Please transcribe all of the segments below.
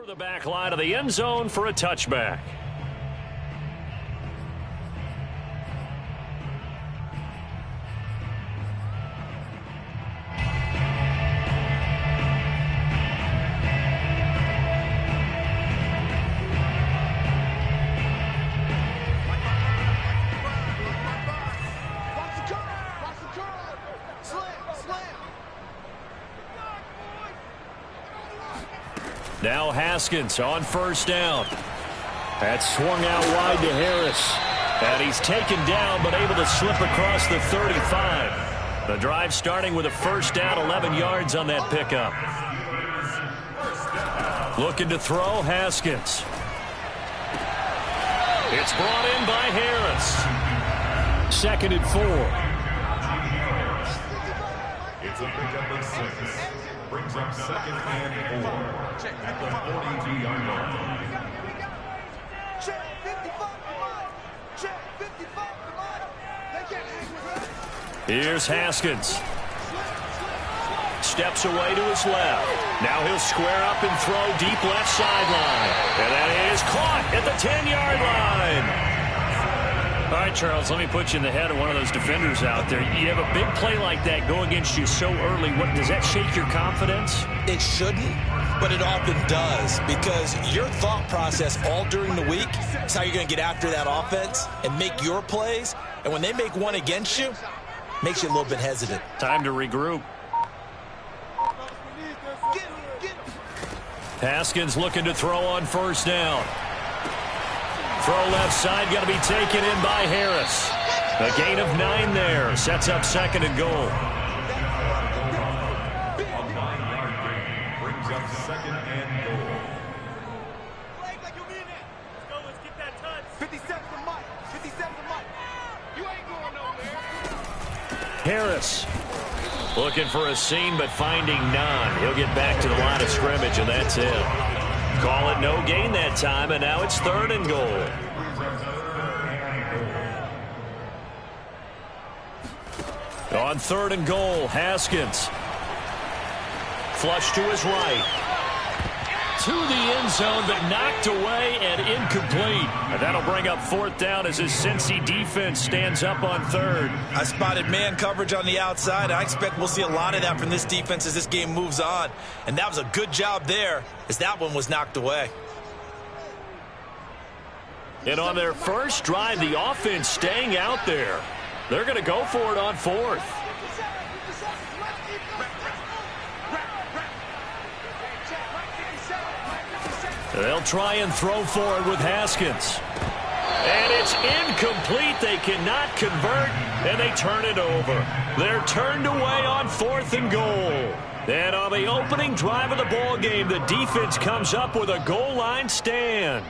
The back line of the end zone for a touchback. Now Haskins on first down. That's swung out wide to Harris. And he's taken down but able to slip across the 35. The drive starting with a first down, 11 yards on that pickup. Looking to throw, Haskins. It's brought in by Harris. 2nd and 4. It's a pickup of 6. Brings up 2nd and 4. At the 42-yard line. Here's Haskins. Steps away to his left. Now he'll square up and throw deep left sideline. And that is caught at the 10-yard line. All right, Charles, let me put you in the head of one of those defenders out there. You have a big play like that go against you so early. What, does that shake your confidence? It shouldn't, but it often does, because your thought process all during the week is how you're going to get after that offense and make your plays. And when they make one against you, makes you a little bit hesitant. Time to regroup. Haskins looking to throw on first down. Throw left side, got to be taken in by Harris. A gain of 9 there. Sets up 2nd and goal. A 9-yard gain brings up 2nd and goal. Let's get that touch. 57 to Mike. 57 to Mike. You ain't going nowhere. Harris looking for a seam, but finding none. He'll get back to the line of scrimmage, and that's it. Call it no gain that time, and now it's 3rd and goal. On 3rd and goal, Haskins. Flush to his right. To the end zone, but knocked away and incomplete. And that'll bring up 4th down as his Cincy defense stands up on 3rd. I spotted man coverage on the outside. I expect we'll see a lot of that from this defense as this game moves on. And that was a good job there as that one was knocked away. And on their first drive, the offense staying out there. They're going to go for it on 4th. They'll try and throw for it with Haskins. And it's incomplete. They cannot convert, and they turn it over. They're turned away on 4th and goal. And on the opening drive of the ball game, the defense comes up with a goal line stand.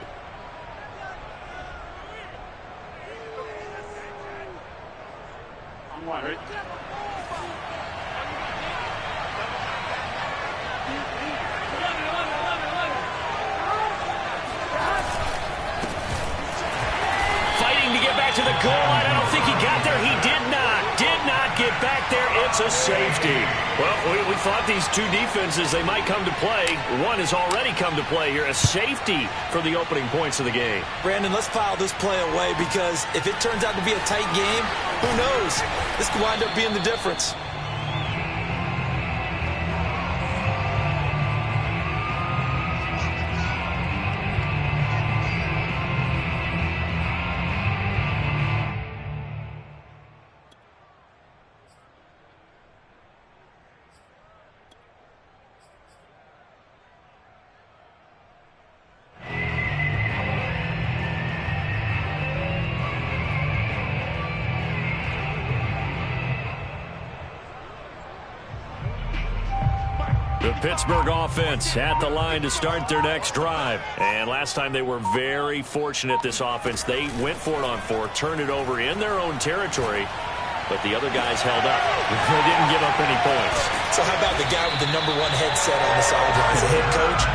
To the goal line. I don't think he got there. He did not get back there. It's a safety. Well, we thought these two defenses, they might come to play. One has already come to play here. A safety for the opening points of the game. Brandon, let's file this play away, because if it turns out to be a tight game, who knows? This could wind up being the difference. The Pittsburgh offense at the line to start their next drive. And last time they were very fortunate, this offense. They went for it on 4th, turned it over in their own territory, but the other guys held up. They didn't give up any points. So how about the guy with the #1 headset on the sidelines, the head coach?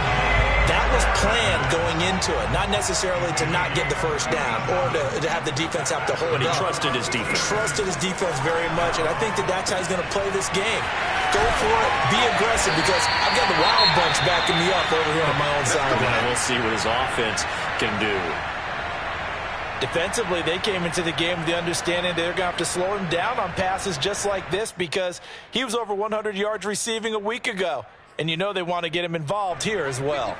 That was planned going into it, not necessarily to not get the first down or to have the defense have to hold But he up. trusted his defense. Trusted his defense very much, and I think that's how he's going to play this game. Go for it, be aggressive, because I've got the Wild Bunch backing me up over here on my own side. We'll see what his offense can do. Defensively, they came into the game with the understanding they're going to have to slow him down on passes just like this because he was over 100 yards receiving a week ago. And you know they want to get him involved here as well.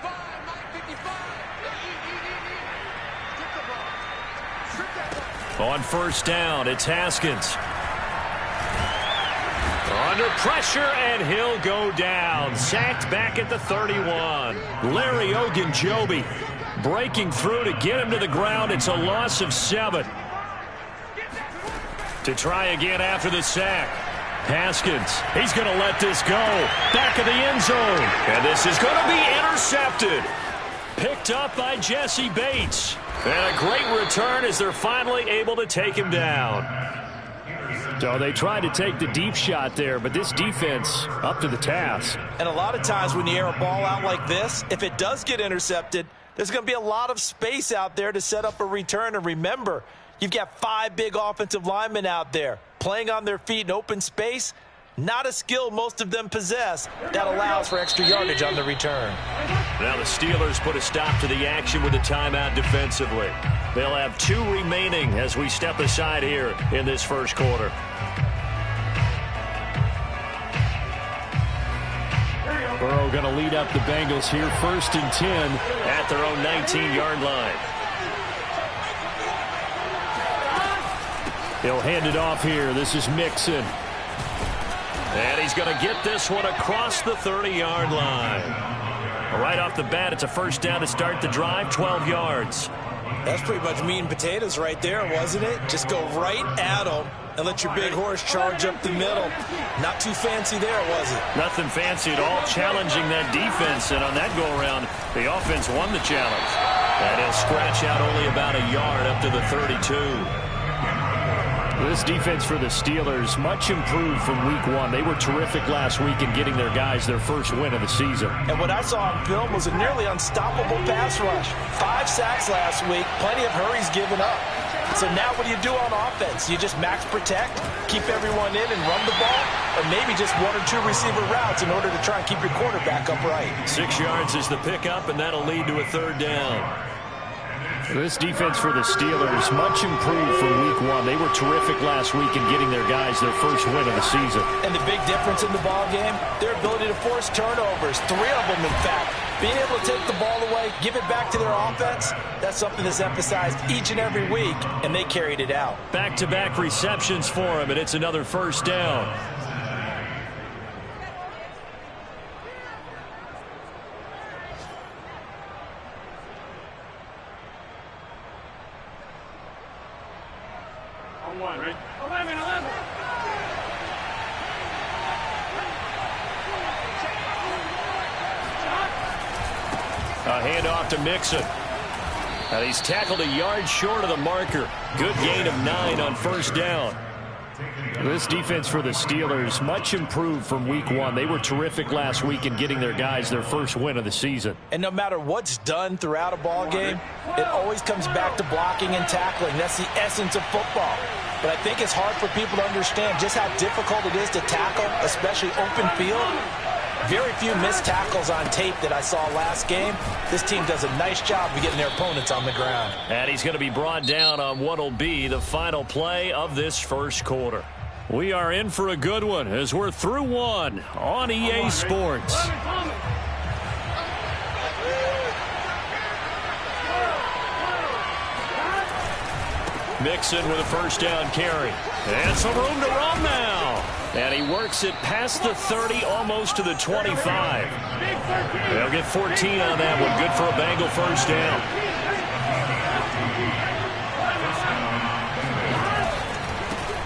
On first down, it's Haskins. Under pressure, and he'll go down. Sacked back at the 31. Larry Ogunjobi breaking through to get him to the ground. It's a loss of 7. To try again after the sack. Haskins, he's going to let this go. Back of the end zone. And this is going to be intercepted. Picked up by Jesse Bates. And a great return as they're finally able to take him down. So they tried to take the deep shot there, but this defense up to the task. And a lot of times when you air a ball out like this, if it does get intercepted, there's going to be a lot of space out there to set up a return. And remember, you've got 5 big offensive linemen out there playing on their feet in open space. Not a skill most of them possess that allows for extra yardage on the return. Now the Steelers put a stop to the action with a timeout defensively. They'll have 2 remaining as we step aside here in this first quarter. Burrow going to lead up the Bengals here, 1st and 10 at their own 19-yard line. He'll hand it off here. This is Mixon. And he's going to get this one across the 30-yard line. Right off the bat, it's a first down to start the drive, 12 yards. That's pretty much meat and potatoes right there, wasn't it? Just go right at them and let your big horse charge up the middle. Not too fancy there, was it? Nothing fancy at all, challenging that defense. And on that go-around, the offense won the challenge. And he'll scratch out only about a yard up to the 32. This defense for the Steelers, much improved from week 1. They were terrific last week in getting their guys their first win of the season. And what I saw on film was a nearly unstoppable pass rush. 5 sacks last week, plenty of hurries given up. So now what do you do on offense? You just max protect, keep everyone in and run the ball, or maybe just 1 or 2 receiver routes in order to try and keep your quarterback upright. 6 yards is the pickup, and that'll lead to a 3rd down. This defense for the Steelers, much improved from week 1. They were terrific last week in getting their guys their first win of the season. And the big difference in the ball game, their ability to force turnovers, 3 of them in fact. Being able to take the ball away, give it back to their offense, that's something that's emphasized each and every week, and they carried it out. Back-to-back receptions for him, and it's another first down. A handoff to Mixon. And he's tackled a yard short of the marker. Good gain of 9 on first down. This defense for the Steelers, much improved from week 1. They were terrific last week in getting their guys their first win of the season. And no matter what's done throughout a ball game, it always comes back to blocking and tackling. That's the essence of football. But I think it's hard for people to understand just how difficult it is to tackle, especially open field. Very few missed tackles on tape that I saw last game. This team does a nice job of getting their opponents on the ground. And he's going to be brought down on what will be the final play of this first quarter. We are in for a good one as we're through 1 on EA Sports. Mixon with a first down carry. And some room to run now. And he works it past the 30, almost to the 25. They'll get 14 on that one. Good for a Bengal first down.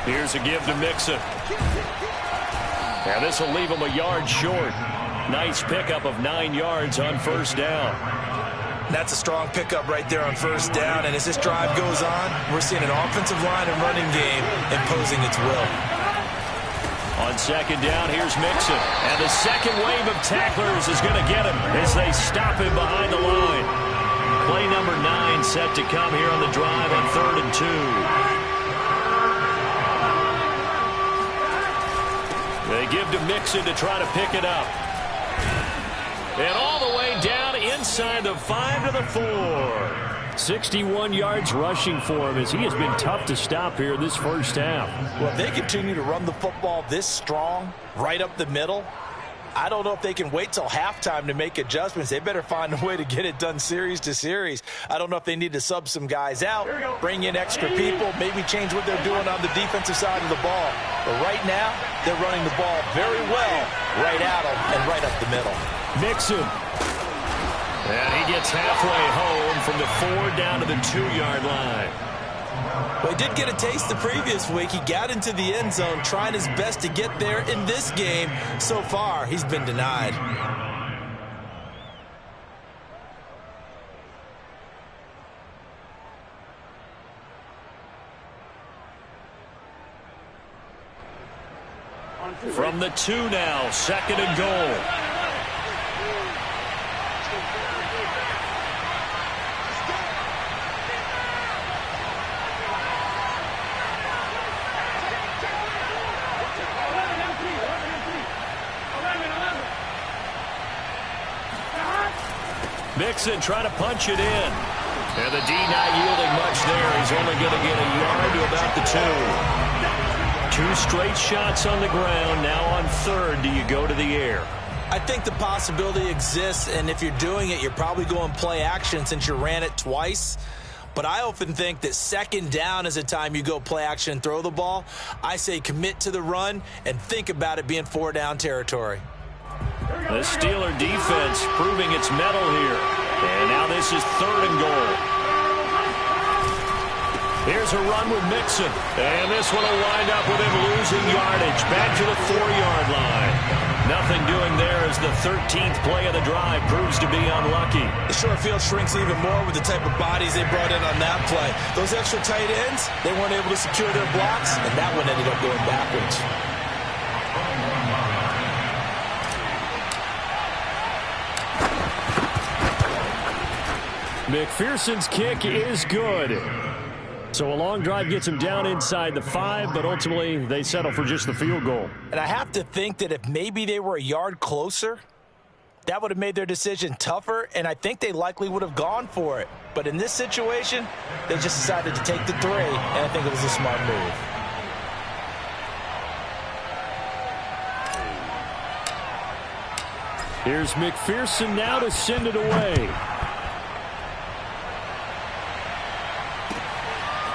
Here's a give to Mixon. And this will leave him a yard short. Nice pickup of 9 yards on first down. That's a strong pickup right there on first down. And as this drive goes on, we're seeing an offensive line and running game imposing its will. On second down, here's Mixon. And the second wave of tacklers is going to get him as they stop him behind the line. Play number 9 set to come here on the drive on 3rd and 2. They give to Mixon to try to pick it up. And all the way down inside the 5 to the 4. 61 yards rushing for him as he has been tough to stop here this first half. Well, if they continue to run the football this strong, right up the middle, I don't know if they can wait till halftime to make adjustments. They better find a way to get it done series to series. I don't know if they need to sub some guys out, bring in extra people, maybe change what they're doing on the defensive side of the ball. But right now, they're running the ball very well right at them and right up the middle. Mixon. And he gets halfway home from the 4 down to the 2-yard line. Well, he did get a taste the previous week. He got into the end zone trying his best to get there in this game. So far, he's been denied. From the 2 now, 2nd and goal. Mixon trying to punch it in. And the D not yielding much there. He's only going to get a yard to about the 2. 2 straight shots on the ground. Now on 3rd, do you go to the air? I think the possibility exists, and if you're doing it, you're probably going play action since you ran it twice. But I often think that 2nd down is a time you go play action and throw the ball. I say commit to the run and think about it being 4 down territory. The Steeler defense proving its mettle here. And now this is 3rd and goal. Here's a run with Mixon. And this one will wind up with him losing yardage. Back to the 4-yard line. Nothing doing there as the 13th play of the drive proves to be unlucky. The short field shrinks even more with the type of bodies they brought in on that play. Those extra tight ends, they weren't able to secure their blocks, and that one ended up going backwards. McPherson's kick is good. So a long drive gets him down inside the 5, but ultimately they settle for just the field goal. And I have to think that if maybe they were a yard closer, that would have made their decision tougher, and I think they likely would have gone for it. But in this situation, they just decided to take the 3, and I think it was a smart move. Here's McPherson now to send it away.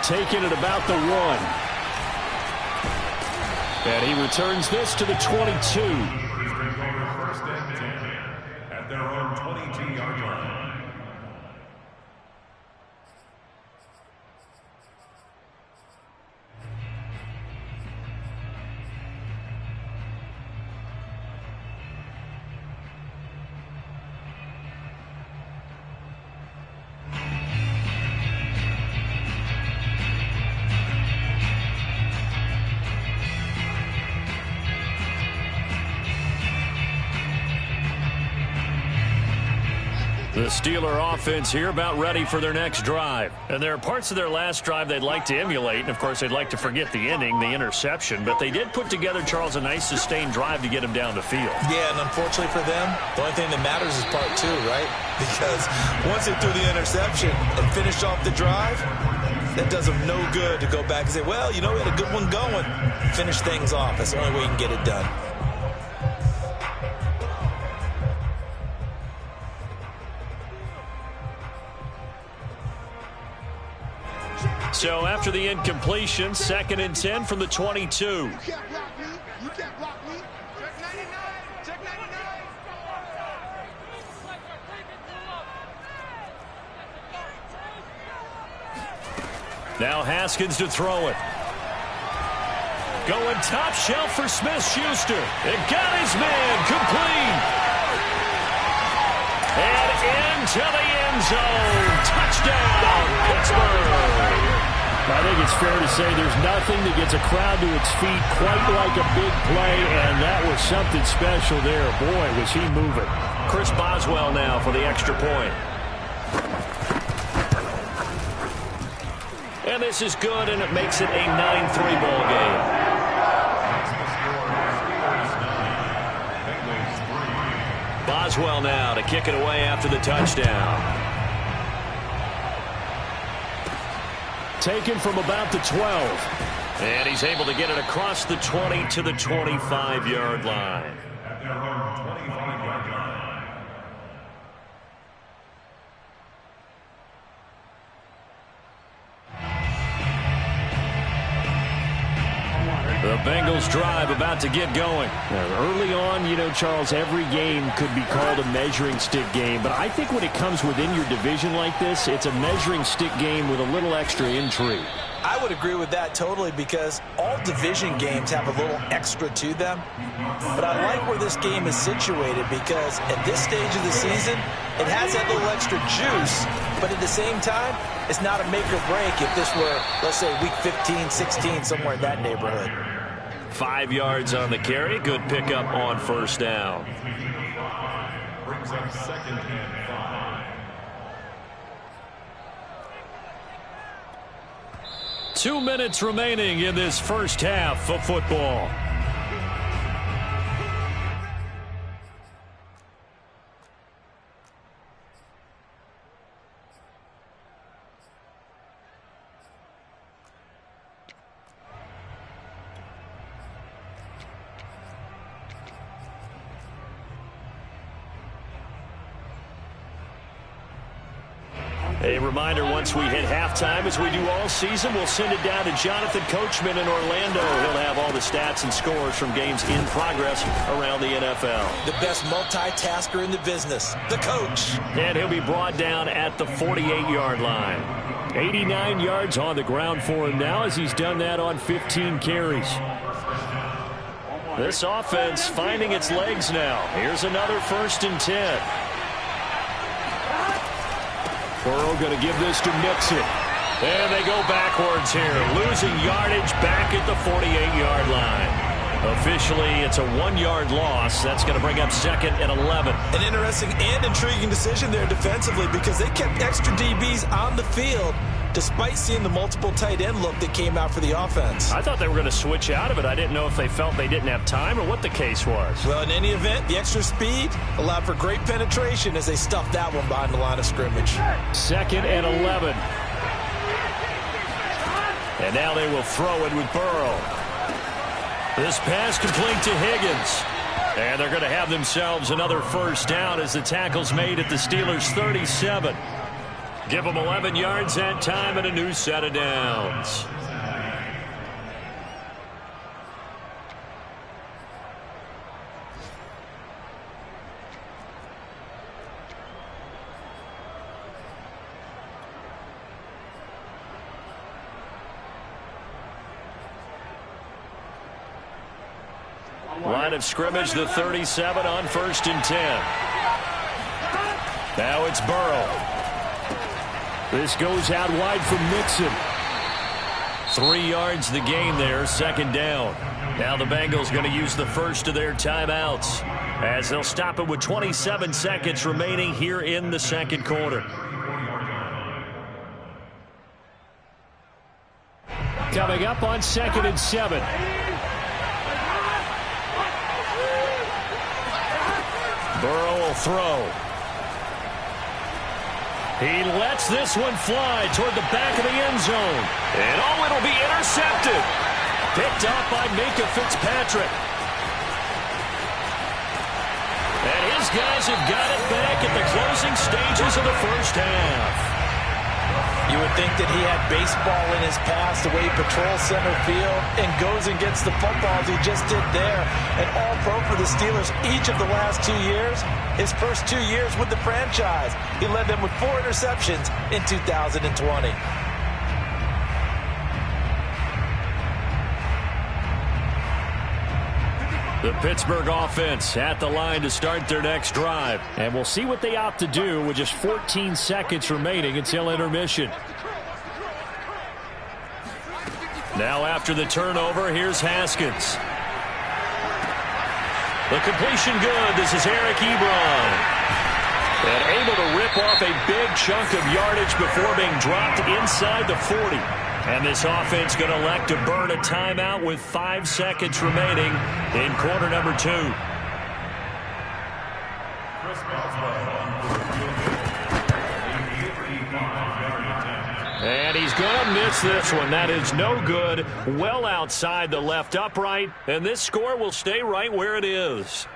Taken at about the 1. And he returns this to the 22. First and 10 at their own 22-yard line. The Steeler offense here about ready for their next drive. And there are parts of their last drive they'd like to emulate. And, of course, they'd like to forget the ending, the interception. But they did put together, Charles, a nice sustained drive to get him down the field. Yeah, and unfortunately for them, the only thing that matters is part 2, right? Because once they threw the interception and finished off the drive, that does them no good to go back and say, well, you know, we had a good one going. Finish things off. That's the only way you can get it done. So after the incompletion, 2nd and 10 from the 22. You can't block me. You can't block me. Check 99. Check 99. Now Haskins to throw it. Going top shelf for Smith-Schuster. It got his man complete. And into the end zone. Touchdown, Pittsburgh. I think it's fair to say there's nothing that gets a crowd to its feet quite like a big play, and that was something special there. Boy, was he moving. Chris Boswell now for the extra point. And this is good, and it makes it a 9-3 ball game. Boswell now to kick it away after the touchdown. Taken from about the 12. And he's able to get it across the 20 to the 25-yard line. At their own 25-yard line. The Bengals drive about to get going. Now, early on, you know, Charles, every game could be called a measuring stick game. But I think when it comes within your division like this, it's a measuring stick game with a little extra intrigue. I would agree with that totally because all division games have a little extra to them. But I like where this game is situated because at this stage of the season, it has that little extra juice. But at the same time, it's not a make or break if this were, let's say, week 15, 16, somewhere in that neighborhood. 5 yards on the carry. Good pickup on first down. Brings up 2nd and 5. 2 minutes remaining in this first half of football. A reminder, once we hit halftime, as we do all season, we'll send it down to Jonathan Coachman in Orlando. He'll have all the stats and scores from games in progress around the NFL. The best multitasker in the business, the coach. And he'll be brought down at the 48-yard line. 89 yards on the ground for him now as he's done that on 15 carries. This offense finding its legs now. Here's another 1st and 10. Burrow going to give this to Mixon. And they go backwards here, losing yardage back at the 48-yard line. Officially, it's a 1-yard loss. That's going to bring up 2nd and 11. An interesting and intriguing decision there defensively because they kept extra DBs on the field despite seeing the multiple tight end look that came out for the offense. I thought they were going to switch out of it. I didn't know if they felt they didn't have time or what the case was. Well, in any event, the extra speed allowed for great penetration as they stuffed that one behind the line of scrimmage. 2nd and 11. And now they will throw it with Burrow. This pass complete to Higgins. And they're going to have themselves another first down as the tackle's made at the Steelers' 37. Give them 11 yards that time and a new set of downs. Line of scrimmage, the 37 on 1st and 10. Now it's Burrow. This goes out wide from Mixon. 3 yards the gain there, 2nd down. Now the Bengals going to use the first of their timeouts as they'll stop it with 27 seconds remaining here in the 2nd quarter. Coming up on 2nd and 7. Burrow will throw. He lets this one fly toward the back of the end zone. And oh, it'll be intercepted. Picked off by Minkah Fitzpatrick. And his guys have got it back at the closing stages of the first half. You would think that he had baseball in his past, the way he patrols center field and goes and gets the footballs he just did there. And all pro for the Steelers each of the last 2 years. His first 2 years with the franchise, he led them with 4 interceptions in 2020. The Pittsburgh offense at the line to start their next drive. And we'll see what they opt to do with just 14 seconds remaining until intermission. Now after the turnover, here's Haskins. The completion good. This is Eric Ebron. And able to rip off a big chunk of yardage before being dropped inside the 40. And this offense going to elect to burn a timeout with 5 seconds remaining in quarter number 2. And he's going to miss this one. That is no good. Well outside the left upright. And this score will stay right where it is.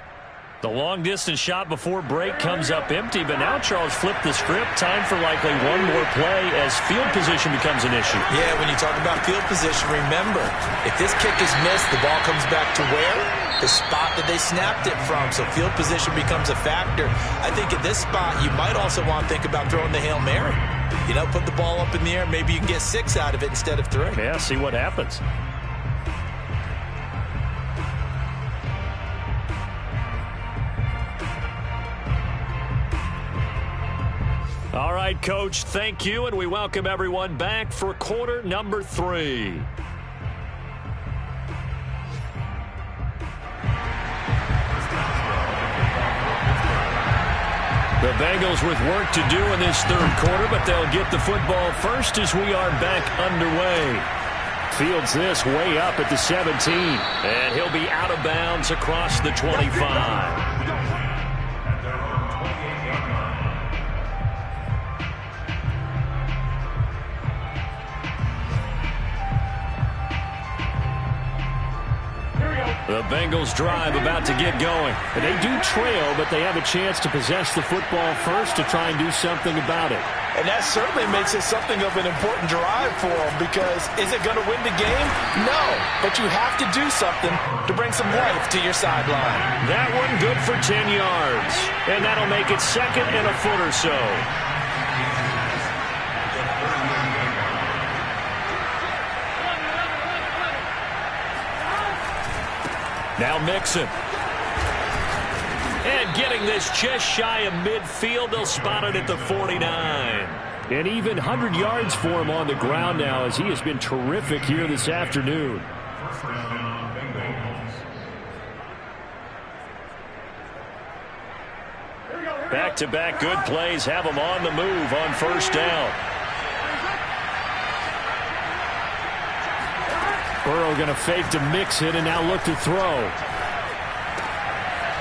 The long-distance shot before break comes up empty, but now Charles flipped the script. Time for likely one more play as field position becomes an issue. Yeah, when you talk about field position, remember, if this kick is missed, the ball comes back to where? The spot that they snapped it from. So field position becomes a factor. I think at this spot, you might also want to think about throwing the Hail Mary. You know, put the ball up in the air. Maybe you can get 6 out of it instead of 3. Yeah, see what happens. All right, Coach, thank you, and we welcome everyone back for quarter number 3. The Bengals with work to do in this third quarter, but they'll get the football first as we are back underway. Fields this way up at the 17, and he'll be out of bounds across the 25. The Bengals drive about to get going. And they do trail, but they have a chance to possess the football first to try and do something about it. And that certainly makes it something of an important drive for them, because is it going to win the game? No, but you have to do something to bring some life to your sideline. That one good for 10 yards. And that'll make it second and a foot or so. Now Mixon. And getting this just shy of midfield, they'll spot it at the 49. And even 100 yards for him on the ground now, as he has been terrific here this afternoon. Back-to-back good plays have him on the move on first down. Burrow going to fake to mix it and now look to throw.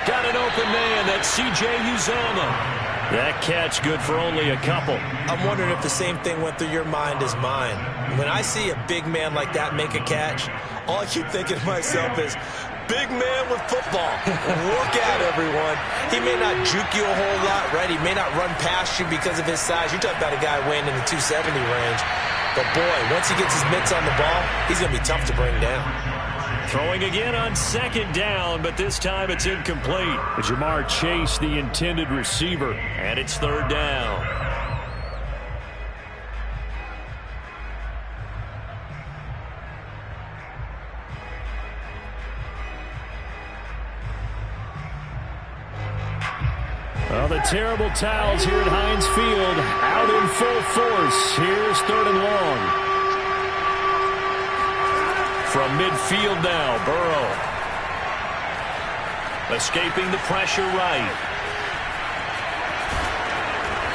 Got an open man. That's C.J. Uzomah. That catch good for only a couple. I'm wondering if the same thing went through your mind as mine. When I see a big man like that make a catch, all I keep thinking to myself is, big man with football. Look out, everyone. He may not juke you a whole lot, right? He may not run past you because of his size. You're talking about a guy weighing in the 270 range. But, boy, once he gets his mitts on the ball, he's going to be tough to bring down. Throwing again on second down, but this time it's incomplete. Jamar Chase, the intended receiver, and it's third down. Well, the terrible towels here at Heinz Field out in full force. Here's third and long. From midfield now, Burrow. Escaping the pressure right.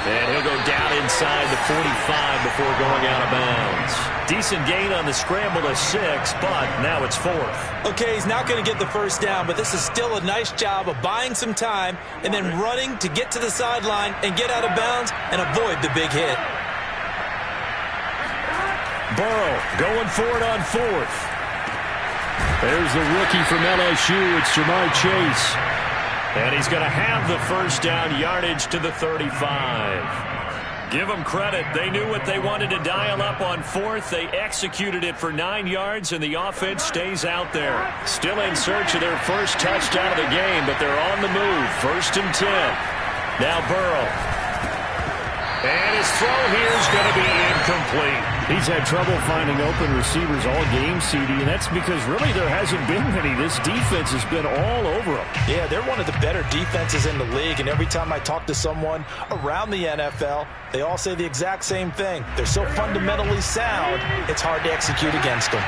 And he'll go down inside the 45 before going out of bounds. Decent gain on the scramble to 6, but now it's 4th. Okay, he's not going to get the first down, but this is still a nice job of buying some time and then running to get to the sideline and get out of bounds and avoid the big hit. Burrow going for it on 4th. There's the rookie from LSU. It's Jamar Chase. And he's going to have the first down, yardage to the 35. Give them credit. They knew what they wanted to dial up on 4th. They executed it for 9 yards, and the offense stays out there. Still in search of their first touchdown of the game, but they're on the move. 1st and 10. Now Burrow. And his throw here is going to be incomplete. He's had trouble finding open receivers all game, CD, and that's because really there hasn't been many. This defense has been all over them. Yeah, they're one of the better defenses in the league, and every time I talk to someone around the NFL, they all say the exact same thing. They're so fundamentally sound, it's hard to execute against them.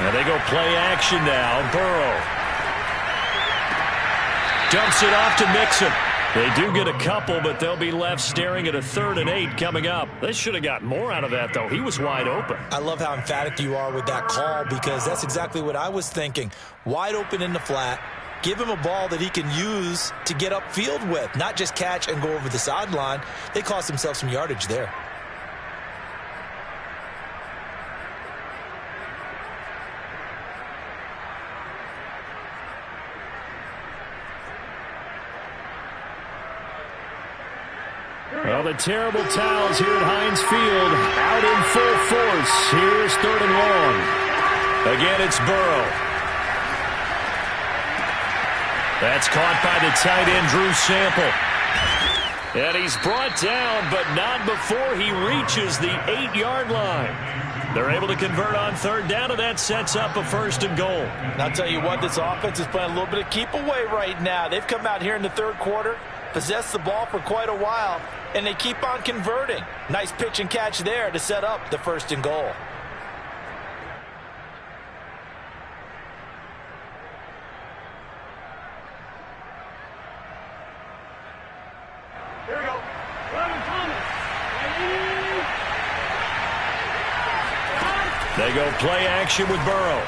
Now they go play action now. Burrow dumps it off to Mixon. They do get a couple, but they'll be left staring at a 3rd and 8 coming up. They should have got more out of that, though. He was wide open. I love how emphatic you are with that call, because that's exactly what I was thinking. Wide open in the flat. Give him a ball that he can use to get upfield with, not just catch and go over the sideline. They cost themselves some yardage there. Well, the terrible towels here at Heinz Field out in full force. Here's 3rd and long. Again, it's Burrow. That's caught by the tight end, Drew Sample. And he's brought down, but not before he reaches the 8-yard line. They're able to convert on 3rd down, and that sets up a 1st and goal. And I'll tell you what, this offense is playing a little bit of keep away right now. They've come out here in the 3rd quarter, possessed the ball for quite a while, and they keep on converting. Nice pitch and catch there to set up the 1st and goal. Here we go. They go play action with Burrow.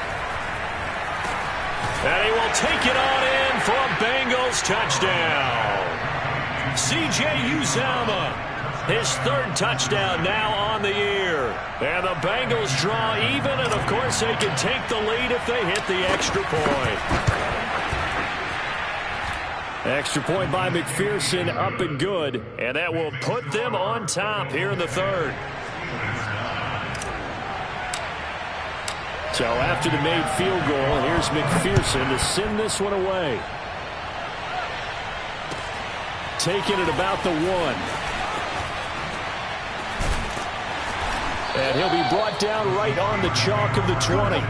And he will take it on in for a Bengals touchdown. C.J. Uzomah, his 3rd touchdown now on the year. And the Bengals draw even, and of course they can take the lead if they hit the extra point. Extra point by McPherson, up and good, and that will put them on top here in the 3rd. So after the made field goal, here's McPherson to send this one away. Taking it about the 1. And he'll be brought down right on the chalk of the 20.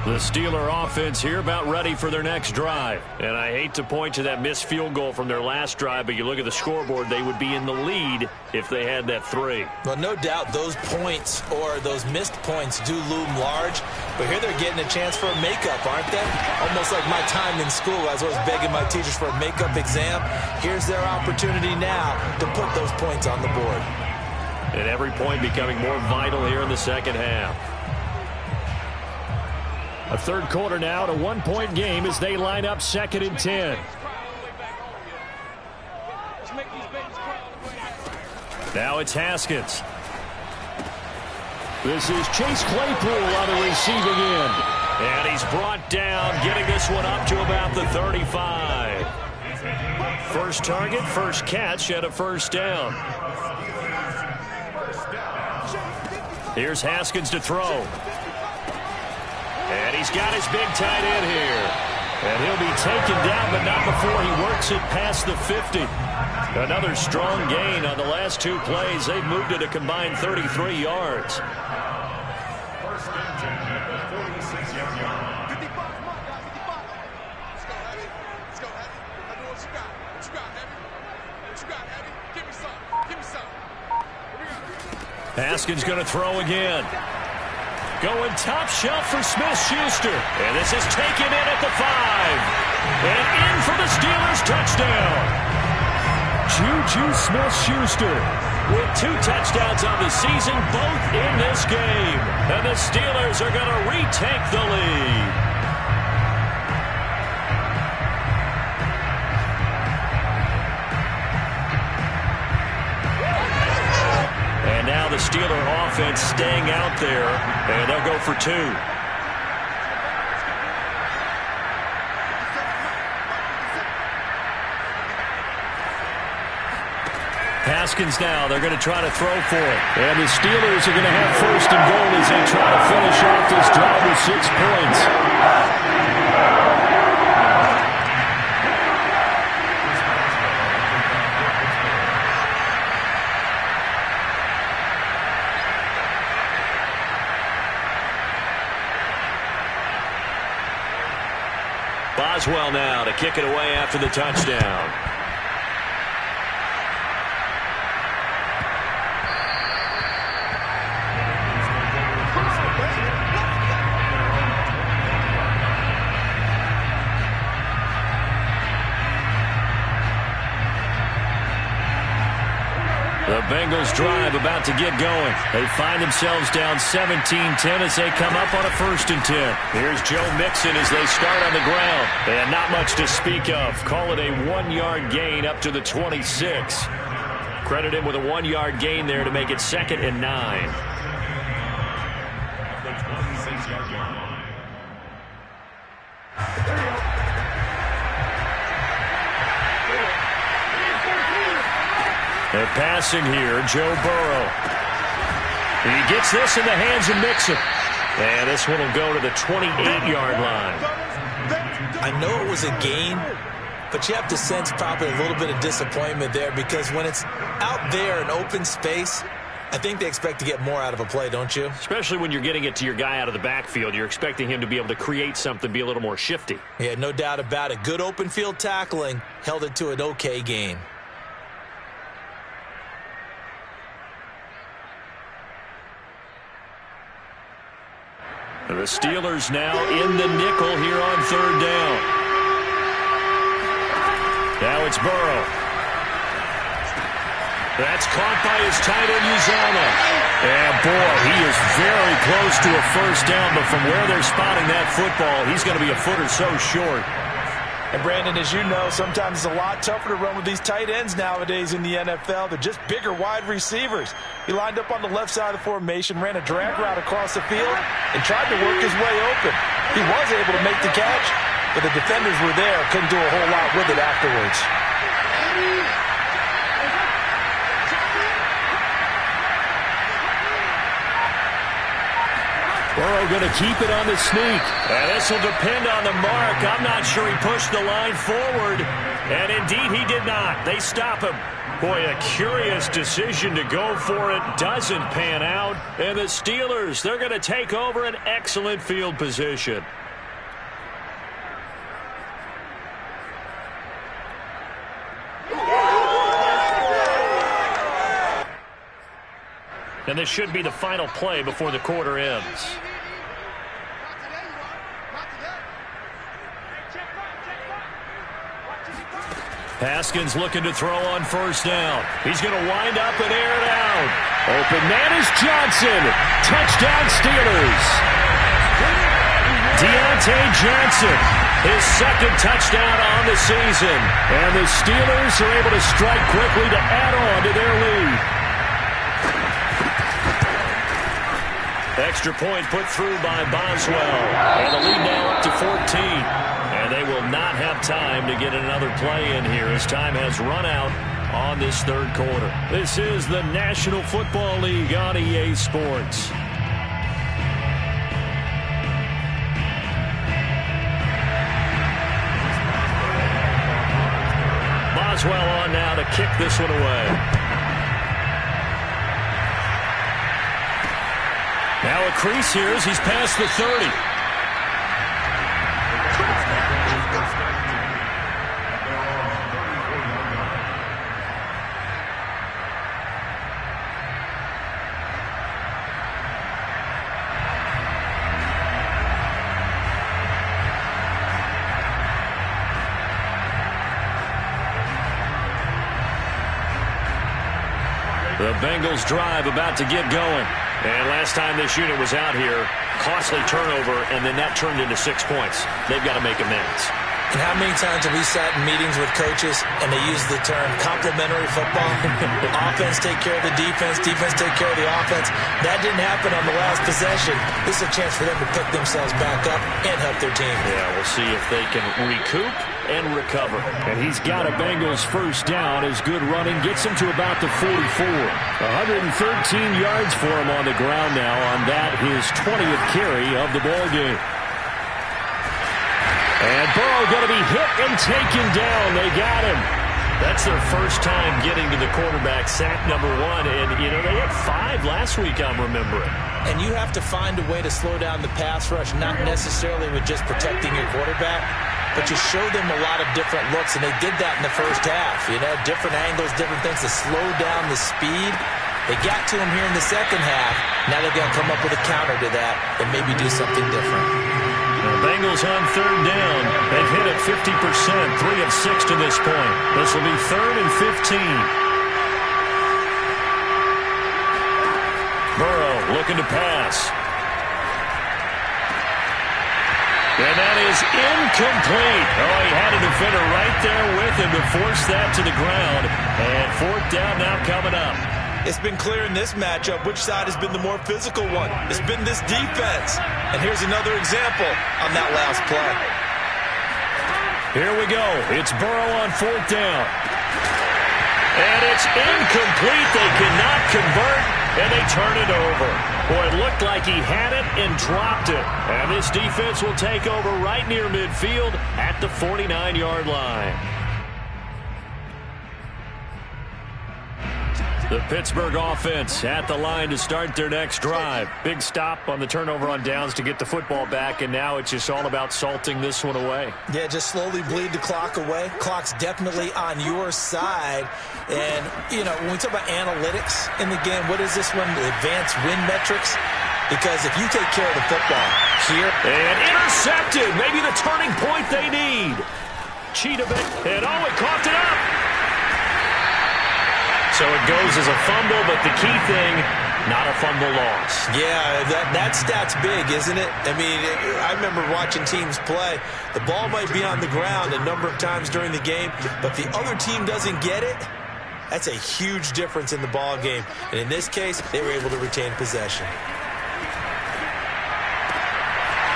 The Steeler offense here about ready for their next drive. And I hate to point to that missed field goal from their last drive, but you look at the scoreboard, they would be in the lead if they had that 3. Well, no doubt those points or those missed points do loom large, but here they're getting a chance for a makeup, aren't they? Almost like my time in school. I was always begging my teachers for a makeup exam. Here's their opportunity now to put those points on the board. And every point becoming more vital here in the second half. A 3rd quarter now, at a 1-point game as they line up 2nd and 10. Now it's Haskins. This is Chase Claypool on the receiving end. And he's brought down, getting this one up to about the 35. First target, first catch, and a 1st down. Here's Haskins to throw. And he's got his big tight end here. And he'll be taken down, but not before he works it past the 50. Another strong gain on the last 2 plays. They've moved it a combined 33 yards. First and 10 at the 46-yard line. 55, come on, guys, 55. Let's go, Heavy. Let's go, Heavy. I know what you got. What you got, Heavy? What you got, Heavy? Give me some. Give me some. Here we go. Haskins going to throw again. Going top shelf for Smith-Schuster. And this is taken in at the 5. And in for the Steelers touchdown. Juju Smith-Schuster with 2 touchdowns on the season, both in this game. And the Steelers are going to retake the lead. And now the Steeler offense staying out there, and they'll go for 2. Haskins now, they're going to try to throw for it. And the Steelers are going to have 1st and goal as they try to finish off this drive with 6 points. Boswell now to kick it away after the touchdown. The Bengals drive about to get going. They find themselves down 17-10 as they come up on a 1st and 10. Here's Joe Mixon as they start on the ground. And not much to speak of. Call it a 1-yard gain up to the 26. Credit him with a 1-yard gain there to make it 2nd and 9. They're passing here, Joe Burrow. He gets this in the hands of Mixon. And this one will go to the 28-yard line. I know it was a gain, but you have to sense probably a little bit of disappointment there because when it's out there in open space, I think they expect to get more out of a play, don't you? Especially when you're getting it to your guy out of the backfield. You're expecting him to be able to create something, be a little more shifty. Yeah, no doubt about it. Good open field tackling held it to an okay gain. The Steelers now in the nickel here on 3rd down. Now it's Burrow. That's caught by his tight end, Uzama. And, boy, he is very close to a 1st down, but from where they're spotting that football, he's going to be a foot or so short. And, Brandon, as you know, sometimes it's a lot tougher to run with these tight ends nowadays in the NFL. They're just bigger wide receivers. He lined up on the left side of the formation, ran a drag route across the field, and tried to work his way open. He was able to make the catch, but the defenders were there, couldn't do a whole lot with it afterwards. Burrow going to keep it on the sneak. And this will depend on the mark. I'm not sure he pushed the line forward. And indeed he did not. They stop him. Boy, a curious decision to go for it. Doesn't pan out. And the Steelers, they're going to take over an excellent field position. And this should be the final play before the quarter ends. Haskins looking to throw on 1st down. He's going to wind up and air it out. Open man is Johnson. Touchdown Steelers. Deontay Johnson, his 2nd touchdown on the season. And the Steelers are able to strike quickly to add on to their lead. Extra point put through by Boswell. And the lead now up to 14. And they will not have time to get another play in here as time has run out on this 3rd quarter. This is the National Football League on EA Sports. Boswell on now to kick this one away. Now a crease here as he's past the 30. The Bengals drive about to get going. And last time this unit was out here, costly turnover, and then that turned into 6 points. They've got to make amends. And how many times have we sat in meetings with coaches and they use the term complementary football? Offense take care of the defense, defense take care of the offense. That didn't happen on the last possession. This is a chance for them to pick themselves back up and help their team. Yeah, we'll see if they can recoup and recover. And he's got a Bengals 1st down as good running gets him to about the 44. 113 yards for him on the ground now on that, his 20th carry of the ball game. And Burrow going to be hit and taken down. They got him. That's their first time getting to the quarterback, sack number 1. And, you know, they had 5 last week, I'm remembering. And you have to find a way to slow down the pass rush, not necessarily with just protecting your quarterback, but you show them a lot of different looks, and they did that in the first half. You know, different angles, different things to slow down the speed. They got to him here in the second half. Now they've got to come up with a counter to that and maybe do something different. The Bengals on third down. They've hit it 50%, 3 of 6 to this point. This will be 3rd and 15. Burrow looking to pass. And that is incomplete. Oh, he had a defender right there with him to force that to the ground. And 4th down now coming up. It's been clear in this matchup which side has been the more physical one. It's been this defense. And here's another example on that last play. Here we go. It's Burrow on 4th down. And it's incomplete. They cannot convert, and they turn it over. Boy, it looked like he had it and dropped it. And this defense will take over right near midfield at the 49-yard line. The Pittsburgh offense at the line to start their next drive. Big stop on the turnover on downs to get the football back, and now it's just all about salting this one away. Yeah, just slowly bleed the clock away. Clock's definitely on your side. And, you know, when we talk about analytics in the game, what is this one? The advanced win metrics? Because if you take care of the football here. And intercepted. Maybe the turning point they need. Cheetah, and oh, it coughed it up. So it goes as a fumble, but the key thing, not a fumble loss. Yeah, that stat's big, isn't it? I mean, I remember watching teams play. The ball might be on the ground a number of times during the game, but if the other team doesn't get it, that's a huge difference in the ball game. And in this case, they were able to retain possession.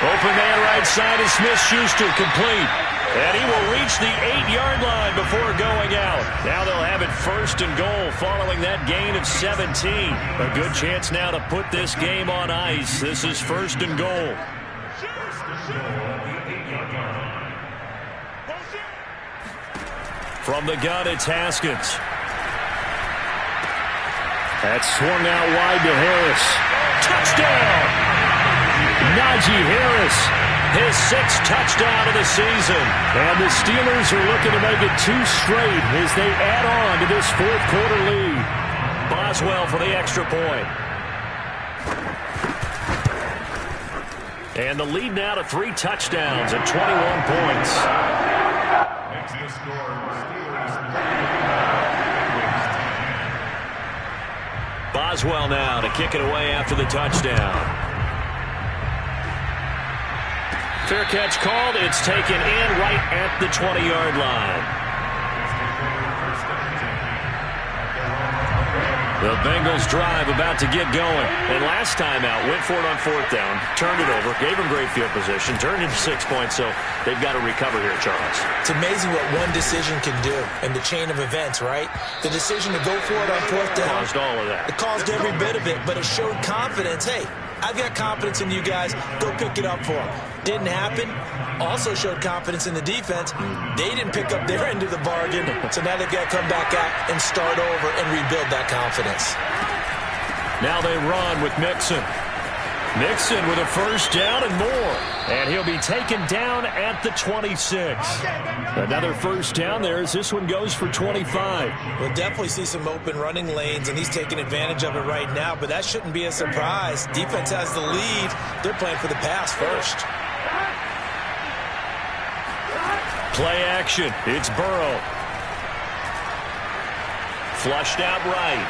Open man right side is Smith-Schuster, complete. And he will reach the 8-yard line before going out. Now they'll have it 1st and goal following that gain of 17. A good chance now to put this game on ice. This is 1st and goal. From the gun, it's Haskins. That's swung out wide to Harris. Touchdown! Najee Harris, his 6th touchdown of the season. And the Steelers are looking to make it 2 straight as they add on to this 4th quarter lead. Boswell for the extra point. And the lead now to 3 touchdowns and 21 points. Next to score, Steelers. Boswell now to kick it away after the touchdown. Fair catch called. It's taken in right at the 20-yard line. The Bengals drive about to get going. And last time out, went for it on 4th down, turned it over, gave them great field position, turned into 6 points, so they've got to recover here, Charles. It's amazing what one decision can do in the chain of events, right? The decision to go for it on 4th down. Caused all of that. It caused every bit of it, but it showed confidence. Hey, I've got confidence in you guys. Go pick it up for them. Didn't happen. Also showed confidence in the defense. They didn't pick up their end of the bargain, so now they've got to come back out and start over and rebuild that confidence. Now they run with Mixon. Mixon with a 1st down and more. And he'll be taken down at the 26. Another 1st down there as this one goes for 25. We'll definitely see some open running lanes, and he's taking advantage of it right now, but that shouldn't be a surprise. Defense has the lead. They're playing for the pass first. Play action. It's Burrow. Flushed out right.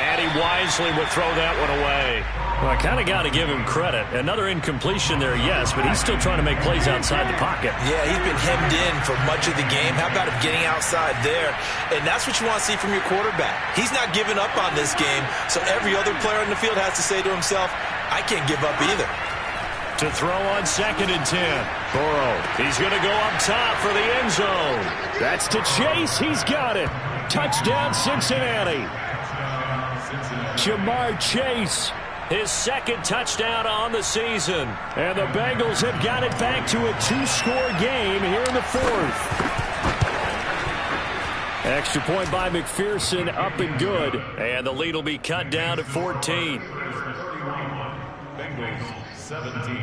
And he wisely would throw that one away. Well, I kind of got to give him credit. Another incompletion there, yes, but he's still trying to make plays outside the pocket. Yeah, he's been hemmed in for much of the game. How about him getting outside there? And that's what you want to see from your quarterback. He's not giving up on this game, so every other player in the field has to say to himself, I can't give up either. To throw on 2nd and 10. Burrow, he's going to go up top for the end zone. That's to Chase. He's got it. Touchdown, Cincinnati. Jamar Chase, his 2nd touchdown on the season. And the Bengals have got it back to a 2-score game here in the 4th. Extra point by McPherson, up and good. And the lead will be cut down to 14. Bengals 17.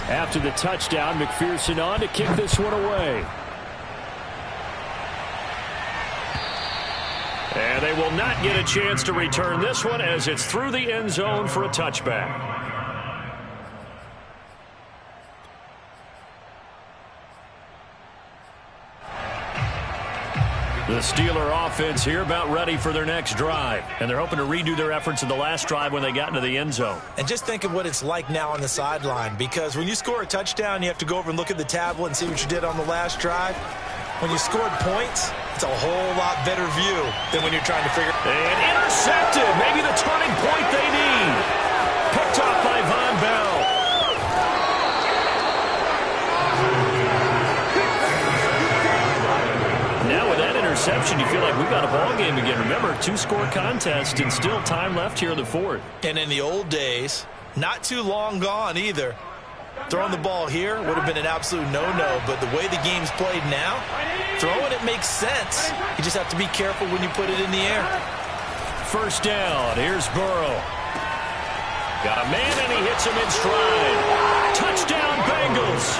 After the touchdown, McPherson on to kick this one away. And they will not get a chance to return this one as it's through the end zone for a touchback. The Steeler offense here about ready for their next drive. And they're hoping to redo their efforts in the last drive when they got into the end zone. And just think of what it's like now on the sideline, because when you score a touchdown, you have to go over and look at the tablet and see what you did on the last drive. When you scored points, it's a whole lot better view than when you're trying to figure. And intercepted. Maybe the turning point they need. Picked off by Von Bell. Now with that interception, you feel like we've got a ball game again. Remember, 2-score contest and still time left here in the fourth. And in the old days, not too long gone either, throwing the ball here would have been an absolute no-no. But the way the game's played now, throwing it makes sense. You just have to be careful when you put it in the air. First down. Here's Burrow. Got a man, and he hits him in stride. Touchdown, Bengals.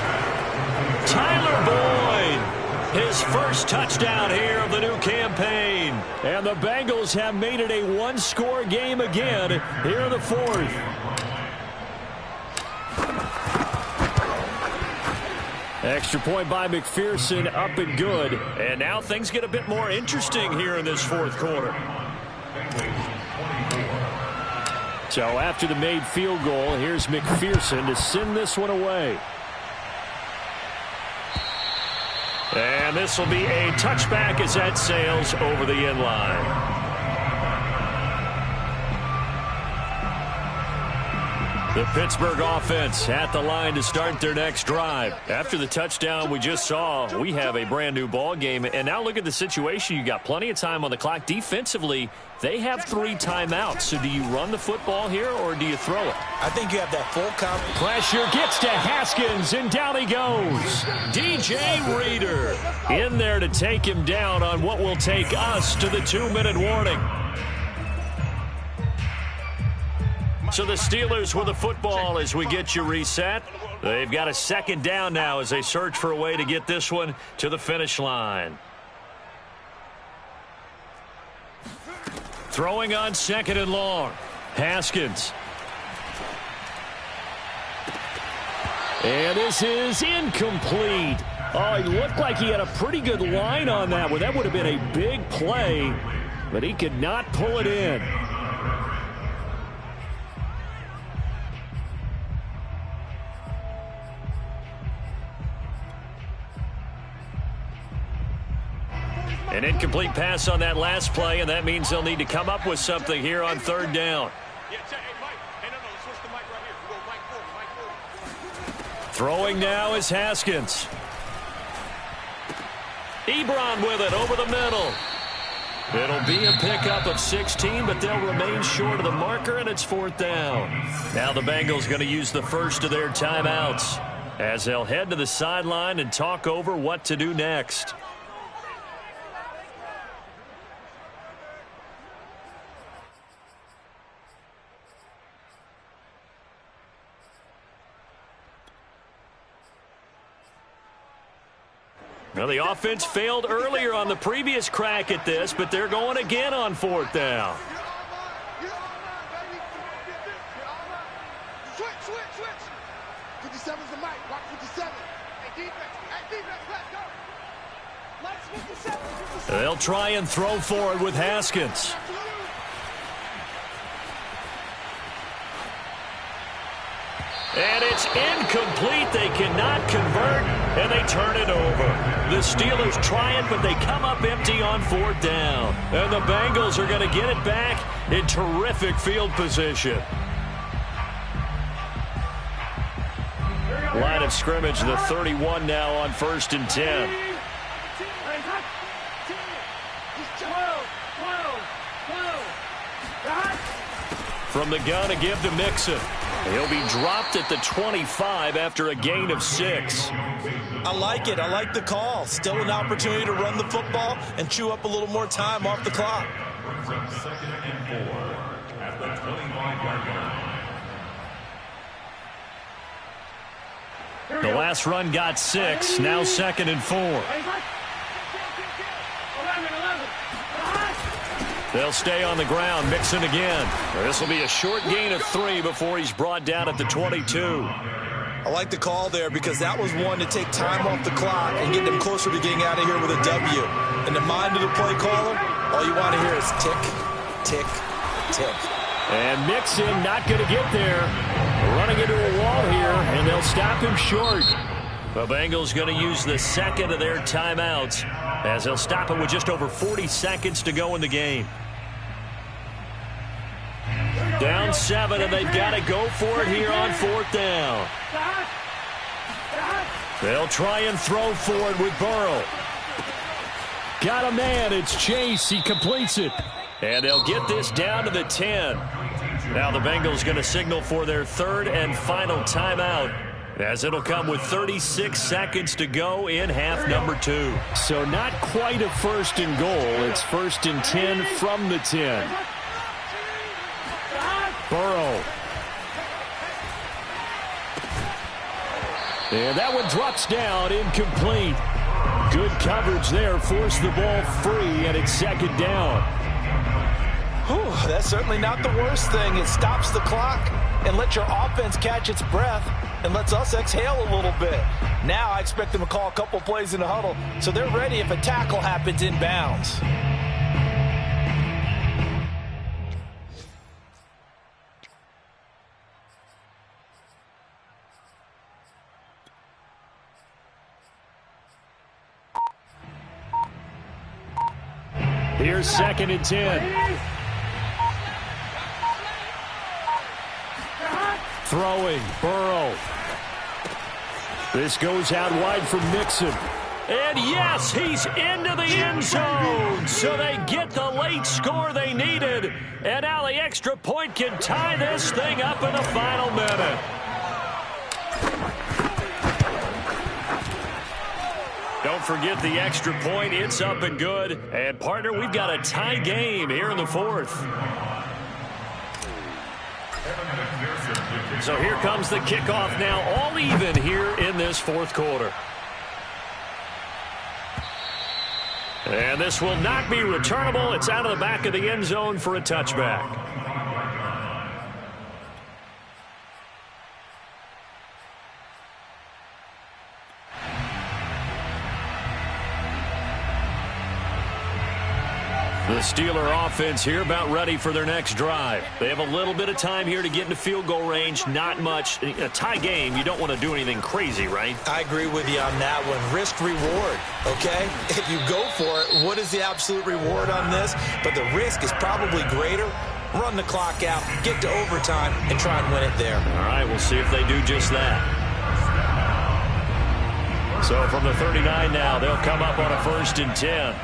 Tyler Boyd. His first touchdown here of the new campaign. And the Bengals have made it a one-score game again here in the fourth. Extra point by McPherson, up and good. And now things get a bit more interesting here in this fourth quarter. So after the made field goal, here's McPherson to send this one away. And this will be a touchback as that sails over the end line. The Pittsburgh offense at the line to start their next drive. After the touchdown we just saw, we have a brand new ball game. And now look at the situation. You got plenty of time on the clock. Defensively, they have 3 timeouts. So do you run the football here or do you throw it? I think you have that full confidence. Pressure gets to Haskins, and down he goes. DJ Reader in there to take him down on what will take us to the 2-minute warning. So the Steelers with the football as we get you reset. They've got a second down now as they search for a way to get this one to the finish line. Throwing on second and long. Haskins. And this is incomplete. Oh, he looked like he had a pretty good line on that one. That would have been a big play, but he could not pull it in. An incomplete pass on that last play, and that means they'll need to come up with something here on third down. Throwing now is Haskins. Ebron with it over the middle. It'll be a pickup of 16, but they'll remain short of the marker, and it's fourth down. Now the Bengals going to use the first of their timeouts as they'll head to the sideline and talk over what to do next. Well, the offense failed earlier on the previous crack at this, but they're going again on fourth down. Switch. 57's the mic. Watch 57. Hey, defense, let's go. Let's 57. They'll try and throw forward with Haskins. And it's incomplete. They cannot convert, and they turn it over. The Steelers try it, but they come up empty on fourth down. And the Bengals are going to get it back in terrific field position. Line of scrimmage, the 31 now on 1st and 10. From the gun, a give to Mixon. He'll be dropped at the 25 after a gain of 6. I like it. I like the call. Still an opportunity to run the football and chew up a little more time off the clock. Brings up 2nd and 4 at the 25-yard line. The last run got 6. Now 2nd and 4. They'll stay on the ground. Mixon again. This will be a short gain of 3 before he's brought down at the 22. I like the call there because that was one to take time off the clock and get them closer to getting out of here with a W. In the mind of the play caller, all you want to hear is tick, tick, tick. And Mixon not going to get there. Running into a wall here, and they'll stop him short. The Bengals going to use the second of their timeouts as they'll stop him with just over 40 seconds to go in the game. Down 7, and they've got to go for it here on 4th down. They'll try and throw for it with Burrow. Got a man. It's Chase. He completes it. And they'll get this down to the 10. Now the Bengals going to signal for their 3rd and final timeout, as it'll come with 36 seconds to go in half number 2. So not quite a 1st and goal. It's 1st and 10 from the 10. Burrow. And that one drops down, incomplete. Good coverage there, forced the ball free, and it's 2nd down. Whew, that's certainly not the worst thing. It stops the clock and lets your offense catch its breath and lets us exhale a little bit. Now I expect them to call a couple plays in the huddle so they're ready if a tackle happens inbounds. Here's 2nd and 10. Throwing, Burrow. This goes out wide from Mixon. And yes, he's into the end zone. So they get the late score they needed. And now the extra point can tie this thing up in the final minute. Don't forget the extra point. It's up and good. And, partner, we've got a tie game here in the 4th. So here comes the kickoff now, all even here in this 4th quarter. And this will not be returnable. It's out of the back of the end zone for a touchback. The Steeler offense here about ready for their next drive. They have a little bit of time here to get into field goal range. Not much. A tie game, you don't want to do anything crazy, right? I agree with you on that one. Risk reward, okay? If you go for it, what is the absolute reward on this? But the risk is probably greater. Run the clock out, get to overtime, and try and win it there. All right, we'll see if they do just that. So from the 39 now, they'll come up on a 1st and 10.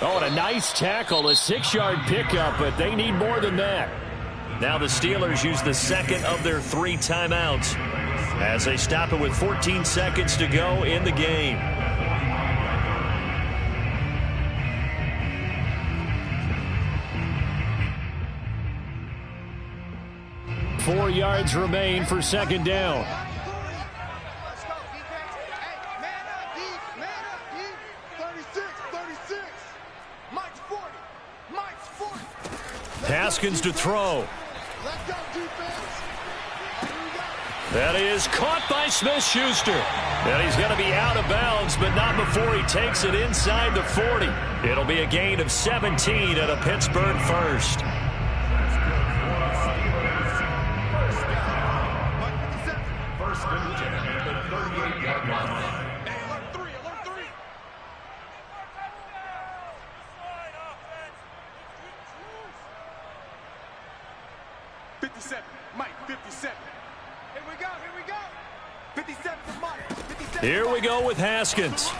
Oh, and a nice tackle, a 6-yard pickup, but they need more than that. Now the Steelers use the 2nd of their 3 timeouts as they stop it with 14 seconds to go in the game. Four yards remain for 2nd down. Haskins to throw. That is caught by Smith-Schuster. And he's going to be out of bounds, but not before he takes it inside the 40. It'll be a gain of 17 at a Pittsburgh 1st. First and 10 at the 38-yard line. 57, Mike, 57. Here we go, here we go. 57 for Mike. 57 here we go with Haskins.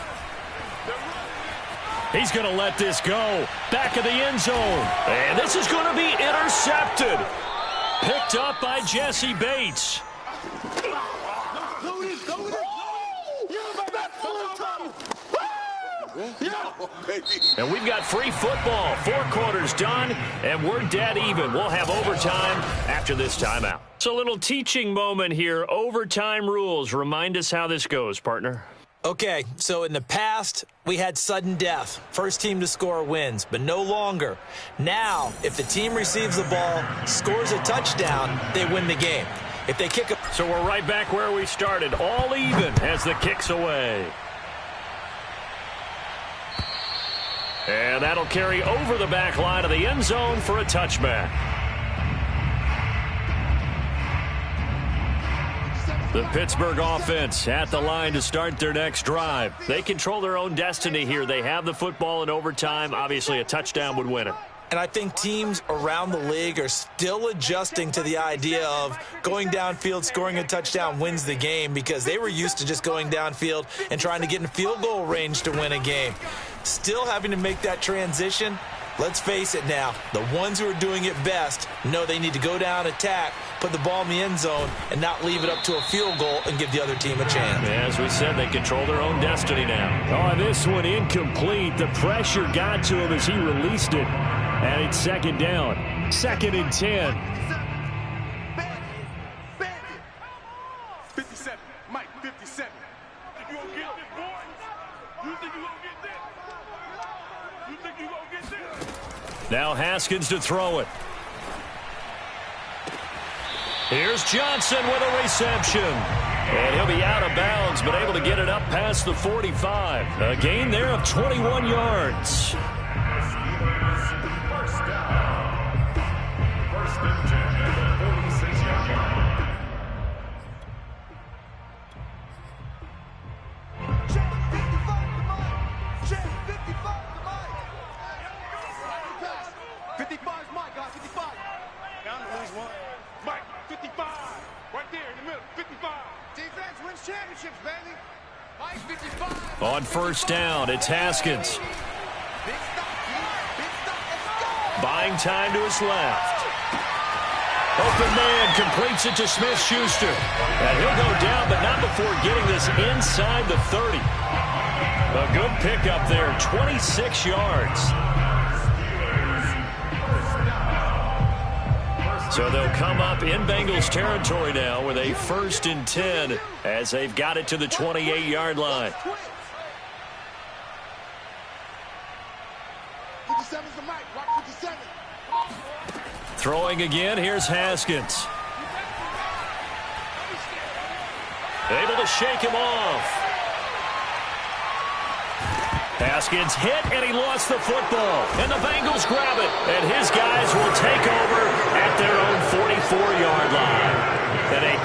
He's going to let this go. Back of the end zone. And this is going to be intercepted. Picked up by Jesse Bates. And we've got free football. 4 quarters done, and we're dead even. We'll have overtime after this timeout. So a little teaching moment here. Overtime rules. Remind us how this goes, partner. Okay, so in the past, we had sudden death. First team to score wins, but no longer. Now, if the team receives the ball, scores a touchdown, they win the game. If they kick a... So we're right back where we started, all even as the kick's away. And that'll carry over the back line of the end zone for a touchback. The Pittsburgh offense at the line to start their next drive. They control their own destiny here. They have the football in overtime. Obviously, a touchdown would win it. And I think teams around the league are still adjusting to the idea of going downfield, scoring a touchdown wins the game, because they were used to just going downfield and trying to get in field goal range to win a game. Still having to make that transition. Let's face it now, the ones who are doing it best know they need to go down, attack, put the ball in the end zone, and not leave it up to a field goal and give the other team a chance. As we said, they control their own destiny now. Oh, this one incomplete. The pressure got to him as he released it. And it's second down. 2nd and 10. 57. Mike, 57. Think you gonna get this, boy? You think you gonna get this? You think you gonna get this? Now Haskins to throw it. Here's Johnson with a reception. And he'll be out of bounds, but able to get it up past the 45. A gain there of 21 yards. On first down, it's Haskins. Buying time to his left. Open man completes it to Smith-Schuster. And he'll go down, but not before getting this inside the 30. A good pickup there, 26 yards. So they'll come up in Bengals territory now with a 1st and 10 as they've got it to the 28-yard line. 57's the mic. Rock 57. Throwing again, here's Haskins. Able to shake him off. Haskins hit, and he lost the football. And the Bengals grab it. And his guys will take over at their own 44-yard line. And a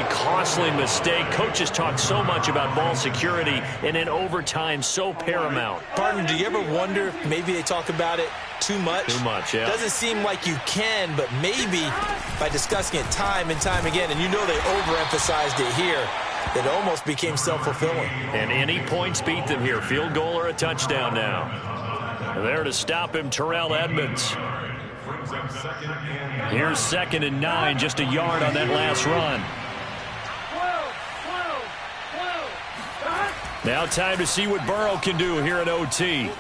costly mistake. Coaches talk so much about ball security, and in overtime, so paramount. Partner, do you ever wonder if maybe they talk about it too much? Too much, yeah. Doesn't seem like you can, but maybe by discussing it time and time again, and you know they overemphasized it here, it almost became self-fulfilling. And any points beat them here. Field goal or a touchdown now. And there to stop him, Terrell Edmonds. Here's 2nd and 9, just a yard on that last run. Now time to see what Burrow can do here in OT.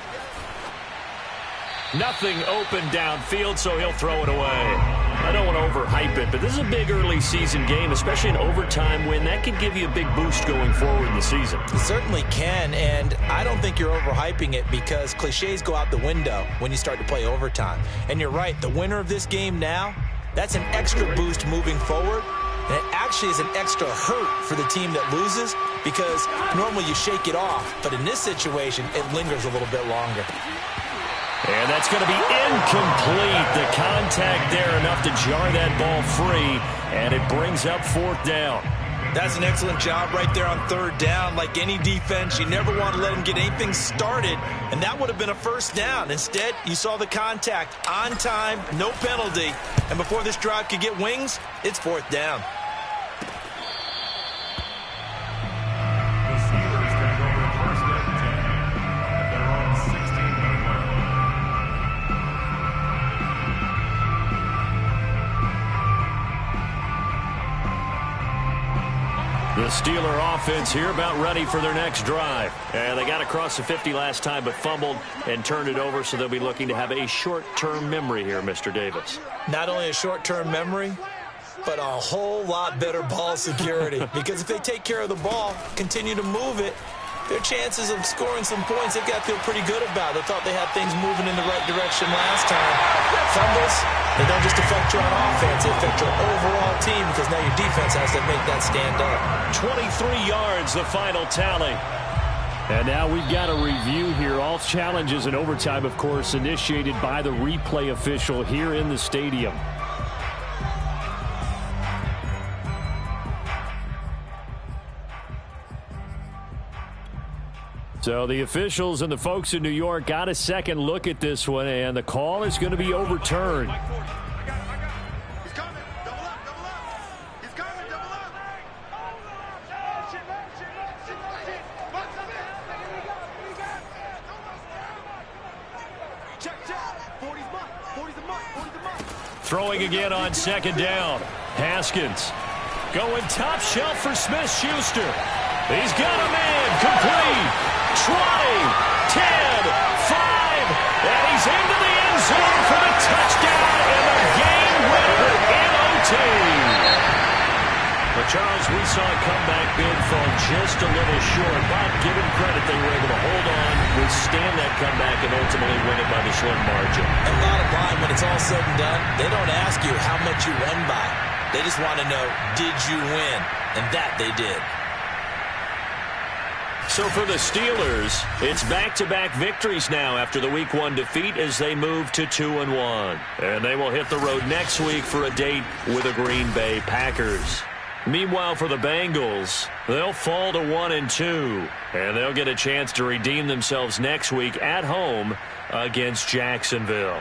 Nothing open downfield, so he'll throw it away. I don't want to overhype it, but this is a big early season game, especially an overtime win. That could give you a big boost going forward in the season. It certainly can, and I don't think you're overhyping it because cliches go out the window when you start to play overtime. And you're right, the winner of this game now, that's an extra boost moving forward, and it actually is an extra hurt for the team that loses because normally you shake it off, but in this situation, it lingers a little bit longer. And that's going to be incomplete. The contact there enough to jar that ball free, and it brings up 4th down. That's an excellent job right there on 3rd down. Like any defense, you never want to let them get anything started, and that would have been a 1st down. Instead, you saw the contact on time, no penalty, and before this drive could get wings, it's 4th down. The The Steeler offense here about ready for their next drive. And they got across the 50 last time but fumbled and turned it over, so they'll be looking to have a short-term memory here, Mr. Davis. Not only a short-term memory, but a whole lot better ball security. Because if they take care of the ball, continue to move it, their chances of scoring some points, they've got to feel pretty good about. They thought they had things moving in the right direction last time. Fumbles, they don't just affect your offense, they affect your overall team because now your defense has to make that stand up. 23 yards, the final tally. And now we've got a review here. All challenges in overtime, of course, initiated by the replay official here in the stadium. So the officials and the folks in New York got a second look at this one, and the call is going to be overturned. He's coming. Double up. He's coming. Double up. Check. 40's mark. 40's the mark. 40's the mark. Throwing again on second down. Haskins going top shelf for Smith-Schuster. He's got a man. Complete. 20, 10, 5, and he's into the end zone for the touchdown and the game winner in OT. But Charles, we saw a comeback bid fall just a little short, but given credit, they were able to hold on, withstand that comeback, and ultimately win it by the slim margin. And bottom line, when it's all said and done, they don't ask you how much you won by. They just want to know, did you win? And that they did. So for the Steelers, it's back-to-back victories now after the Week 1 defeat as they move to 2-1. And they will hit the road next week for a date with the Green Bay Packers. Meanwhile, for the Bengals, they'll fall to 1-2, and they'll get a chance to redeem themselves next week at home against Jacksonville.